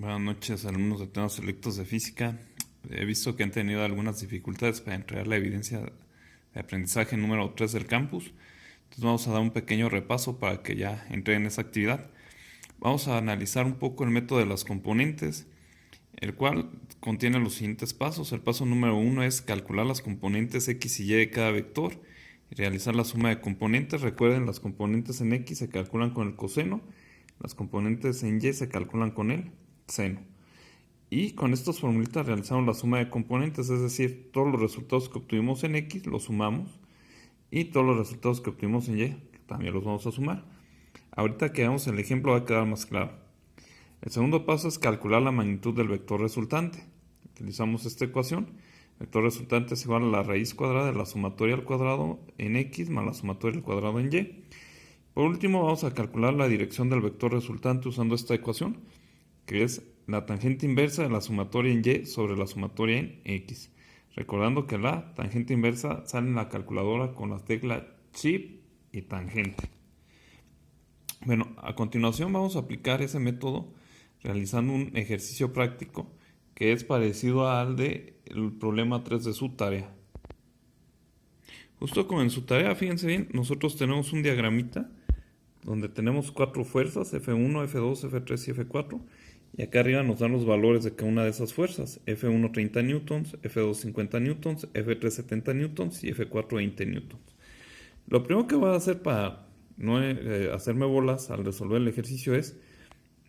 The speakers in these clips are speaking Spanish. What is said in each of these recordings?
Buenas noches, alumnos de temas selectos de física. He visto que han tenido algunas dificultades para entregar la evidencia de aprendizaje número 3 del campus. Entonces vamos a dar un pequeño repaso para que ya entreguen esa actividad. Vamos a analizar un poco el método de las componentes, el cual contiene los siguientes pasos. El paso número 1 es calcular las componentes x y y de cada vector y realizar la suma de componentes. Recuerden, las componentes en x se calculan con el coseno, las componentes en y se calculan con el seno. Y con estas formulitas realizamos la suma de componentes, es decir, todos los resultados que obtuvimos en x los sumamos y todos los resultados que obtuvimos en y también los vamos a sumar. Ahorita que veamos el ejemplo va a quedar más claro. El segundo paso es calcular la magnitud del vector resultante. Utilizamos esta ecuación. El vector resultante es igual a la raíz cuadrada de la sumatoria al cuadrado en x más la sumatoria al cuadrado en y. Por último, vamos a calcular la dirección del vector resultante usando esta ecuación, que es la tangente inversa de la sumatoria en y sobre la sumatoria en x. Recordando que la tangente inversa sale en la calculadora con la tecla Shift y tangente. Bueno, a continuación vamos a aplicar ese método realizando un ejercicio práctico que es parecido al del problema 3 de su tarea. Justo como en su tarea, fíjense bien, nosotros tenemos un diagramita donde tenemos 4 fuerzas, F1, F2, F3 y F4, y acá arriba nos dan los valores de cada una de esas fuerzas, F1 30 newtons, F2 50 newtons, F3 70 newtons y F4 20 newtons. Lo primero que voy a hacer para no hacerme bolas al resolver el ejercicio es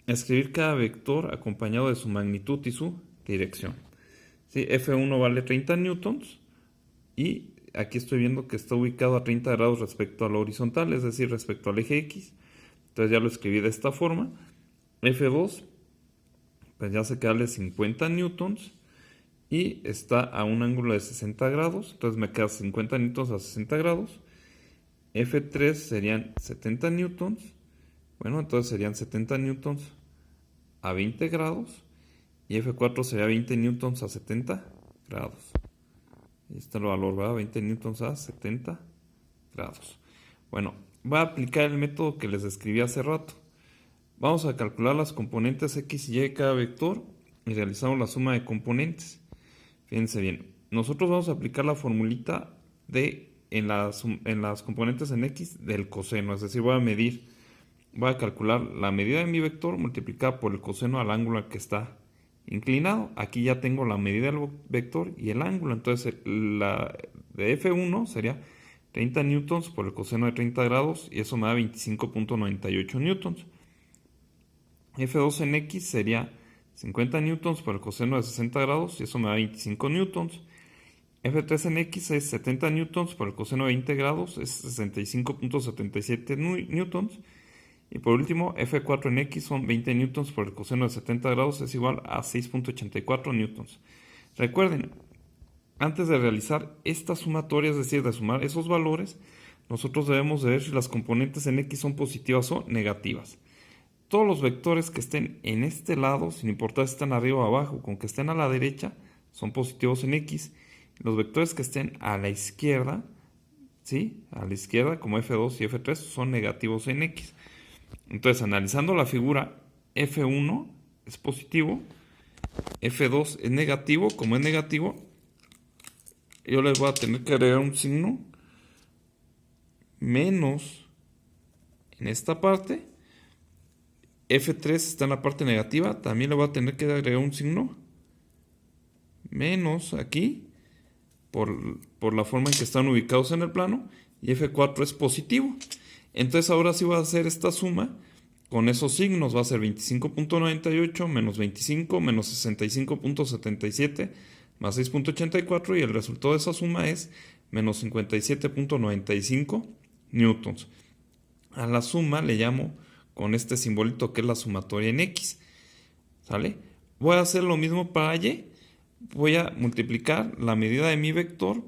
escribir cada vector acompañado de su magnitud y su dirección. ¿Sí? F1 vale 30 newtons y aquí estoy viendo que está ubicado a 30 grados respecto a la horizontal, es decir, respecto al eje X. Entonces ya lo escribí de esta forma. F2, pues ya sé que vale 50 newtons y está a un ángulo de 60 grados. Entonces me queda 50 newtons a 60 grados. F3 serían 70 newtons. Bueno, entonces serían 70 newtons a 20 grados. Y F4 sería 20 newtons a 70 grados. Ahí está el valor, ¿verdad? 20 newtons a 70 grados. Bueno, voy a aplicar el método que les describí hace rato. Vamos a calcular las componentes x y y de cada vector y realizamos la suma de componentes. Fíjense bien, nosotros vamos a aplicar la formulita en las componentes en x del coseno, es decir, voy a calcular la medida de mi vector multiplicada por el coseno al ángulo al que está inclinado. Aquí ya tengo la medida del vector y el ángulo, entonces la de F1 sería 30 newtons por el coseno de 30 grados y eso me da 25.98 newtons. F2 en x sería 50 newtons por el coseno de 60 grados y eso me da 25 newtons. F3 en x es 70 newtons por el coseno de 20 grados, es 65.77 newtons. Y por último, F4 en x son 20 newtons por el coseno de 70 grados, es igual a 6.84 newtons. Recuerden, antes de realizar esta sumatoria, es decir, de sumar esos valores, nosotros debemos de ver si las componentes en x son positivas o negativas. Todos los vectores que estén en este lado, sin importar si están arriba o abajo, con que estén a la derecha, son positivos en x. Los vectores que estén a la izquierda, ¿sí? A la izquierda, como F2 y F3, son negativos en x. Entonces, analizando la figura, F1 es positivo, F2 es negativo. Como es negativo, yo les voy a tener que agregar un signo menos en esta parte. F3 está en la parte negativa, también le voy a tener que agregar un signo menos aquí, por la forma en que están ubicados en el plano, y F4 es positivo. Entonces ahora sí voy a hacer esta suma con esos signos. Va a ser 25.98 menos 25 menos 65.77 más 6.84 y el resultado de esa suma es menos 57.95 newtons. A la suma le llamo con este simbolito que es la sumatoria en x. ¿Sale? Voy a hacer lo mismo para y. Voy a multiplicar la medida de mi vector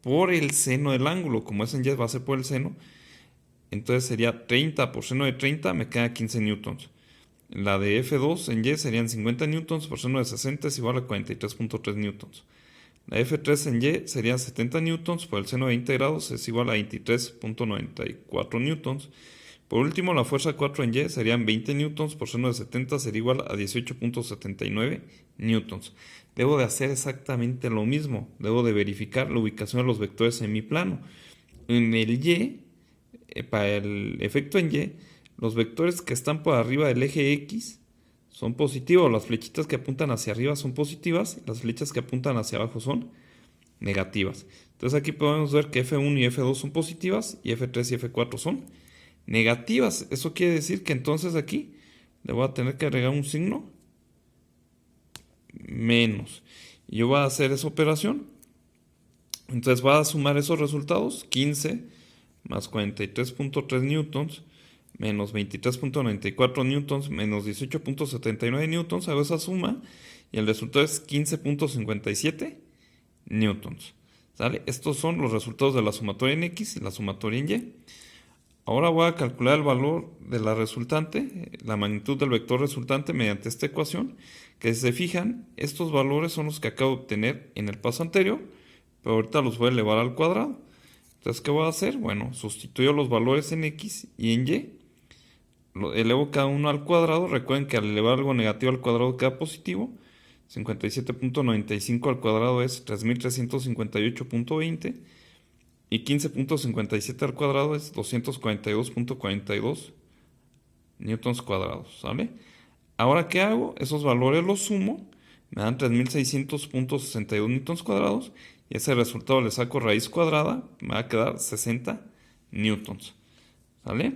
por el seno del ángulo. Como es en y, va a ser por el seno. Entonces sería 30 por seno de 30, me queda 15 newtons. La de F2 en y serían 50 newtons por seno de 60 es igual a 43.3 newtons. La F3 en y sería 70 newtons por el seno de 20 grados es igual a 23.94 newtons. Por último, la fuerza 4 en Y serían 20 newtons por seno de 70 sería igual a 18.79 newtons. Debo de hacer exactamente lo mismo. Debo de verificar la ubicación de los vectores en mi plano. En el Y, para el efecto en Y, los vectores que están por arriba del eje X son positivos. Las flechitas que apuntan hacia arriba son positivas. Las flechas que apuntan hacia abajo son negativas. Entonces aquí podemos ver que F1 y F2 son positivas y F3 y F4 son negativas. Eso quiere decir que entonces aquí le voy a tener que agregar un signo menos. Y yo voy a hacer esa operación. Entonces voy a sumar esos resultados. 15 más 43.3 newtons menos 23.94 newtons menos 18.79 newtons. Hago esa suma y el resultado es 15.57 newtons. ¿Sale? Estos son los resultados de la sumatoria en X y la sumatoria en Y. Ahora voy a calcular el valor de la resultante, la magnitud del vector resultante mediante esta ecuación, que si se fijan, estos valores son los que acabo de obtener en el paso anterior, pero ahorita los voy a elevar al cuadrado. Entonces, ¿qué voy a hacer? Bueno, sustituyo los valores en X y en Y, elevo cada uno al cuadrado. Recuerden que al elevar algo negativo al cuadrado queda positivo. 57.95 al cuadrado es 3358.20 y 15.57 al cuadrado es 242.42 newtons cuadrados, ¿sale? Ahora, ¿qué hago? Esos valores los sumo, me dan 3600.62 newtons cuadrados y ese resultado le saco raíz cuadrada, me va a quedar 60 newtons, ¿sale?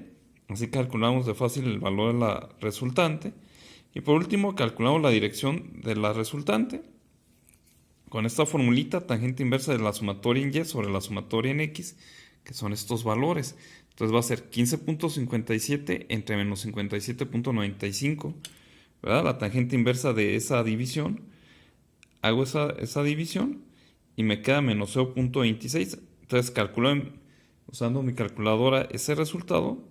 Así calculamos de fácil el valor de la resultante. Y por último, calculamos la dirección de la resultante. Con esta formulita, tangente inversa de la sumatoria en Y sobre la sumatoria en X, que son estos valores. Entonces va a ser 15.57 entre menos 57.95, ¿verdad? La tangente inversa de esa división. Hago esa división y me queda menos 0.26. Entonces calculo usando mi calculadora ese resultado.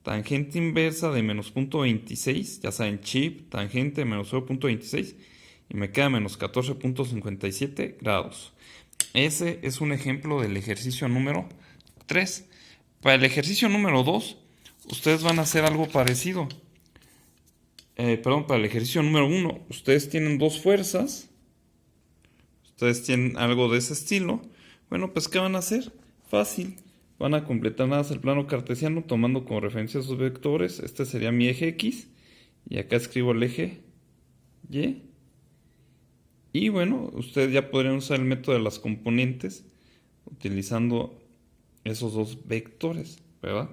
Tangente inversa de menos 0.26, ya saben, chip, tangente menos 0.26 y me queda menos 14.57 grados. Ese es un ejemplo del ejercicio número 3. Para el ejercicio número 2, ustedes van a hacer algo parecido. Para el ejercicio número 1, ustedes tienen dos fuerzas. Ustedes tienen algo de ese estilo. Bueno, pues ¿qué van a hacer? Fácil. Van a completar nada más el plano cartesiano tomando como referencia sus vectores. Este sería mi eje X. Y acá escribo el eje Y. Y bueno, ustedes ya podrían usar el método de las componentes utilizando esos dos vectores, ¿verdad?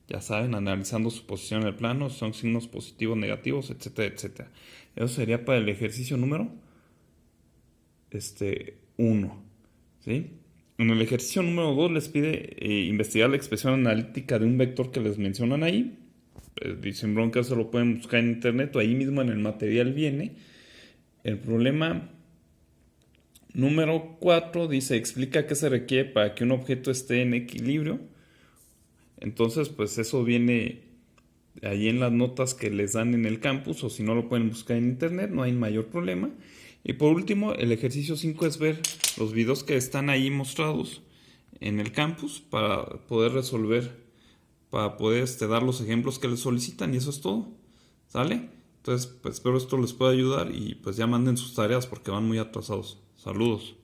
Ya saben, analizando su posición en el plano, son signos positivos, negativos, etcétera, etcétera. Eso sería para el ejercicio número 1, ¿sí? En el ejercicio número 2 les pide investigar la expresión analítica de un vector que les mencionan ahí. Dicen bronca, se lo pueden buscar en internet o ahí mismo en el material viene. El problema número 4 dice, explica qué se requiere para que un objeto esté en equilibrio. Entonces, pues eso viene ahí en las notas que les dan en el campus, o si no lo pueden buscar en internet, no hay mayor problema. Y por último, el ejercicio 5 es ver los videos que están ahí mostrados en el campus para poder resolver, para poder dar los ejemplos que les solicitan, y eso es todo, ¿sale? Entonces, pues espero esto les pueda ayudar y pues ya manden sus tareas porque van muy atrasados. Saludos.